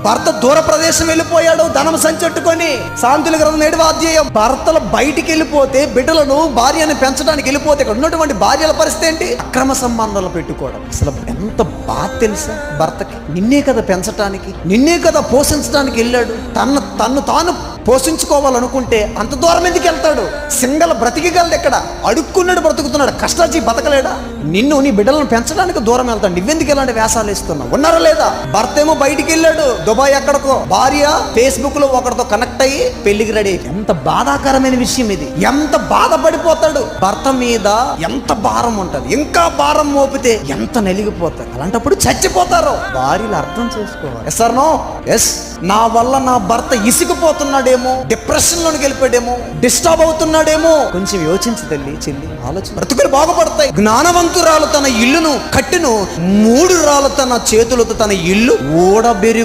భర్త దూర ప్రదేశం వెళ్ళిపోయాడు ధనం సంచెట్టుకొని. సాంతుల గ్రంథం 7వ అధ్యాయం. భర్తలు బయటికి వెళ్ళిపోతే, బిడ్డలను భార్యను పెంచడానికి వెళ్ళిపోతే ఇక్కడ ఉన్నటువంటి భార్యల పరిస్థితి ఏంటి? అక్రమ సంబంధాలు పెట్టుకోవడం. అసలు ఎంత బాధ తెలుసా భర్తకి? నిన్నే కదా పెంచడానికి, నిన్నే కదా పోషించడానికి వెళ్ళాడు. తన్ను తాను పోషించుకోవాలనుకుంటే అంత దూరం ఎందుకు వెళ్తాడు? సింగల్ బ్రతికగలడు. ఎక్కడ అడుక్కున్నాడు, బ్రతుకుతున్నాడు. కష్టాజీ బతకలేడా? నిన్ను నీ బిడ్డలను పెంచడానికి దూరం వెళ్తాడు. నువ్వెందుకు ఇలాంటి వేషాలు వేస్తున్నావు? ఉన్నారా లేదా? భర్త ఏమో బయటికి వెళ్ళాడు దుబాయ్ ఎక్కడికో, భార్య ఫేస్బుక్ లో ఒకరితో కనెక్ట్ అయ్యి పెళ్లికి రెడీ. ఎంత బాధాకరమైన విషయం ఇది! ఎంత బాధపడిపోతాడు భర్త మీద, ఎంత భారం ఉంటది. ఇంకా భారం మోపితే ఎంత నలిగిపోతారు. అలాంటప్పుడు చచ్చిపోతారు. భార్యలు అర్థం చేసుకోవాలి. Yes or no? ఎస్. నా వల్ల నా భర్త ఇసిగిపోతున్నాడేమో, డిప్రెషన్ లోకి వెళ్ళిపోయాడేమో, డిస్టర్బ్ అవుతున్నాడేమో. కొంచెం యోచించి తల్లి, చెల్లి, ఆలోచన. బ్రతుకులు బాగుపడతాయి. జ్ఞానవంతురాలు తన ఇల్లును కట్టును, 3 రాళ్ళు తన చేతులతో తన ఇల్లు ఊడబెరు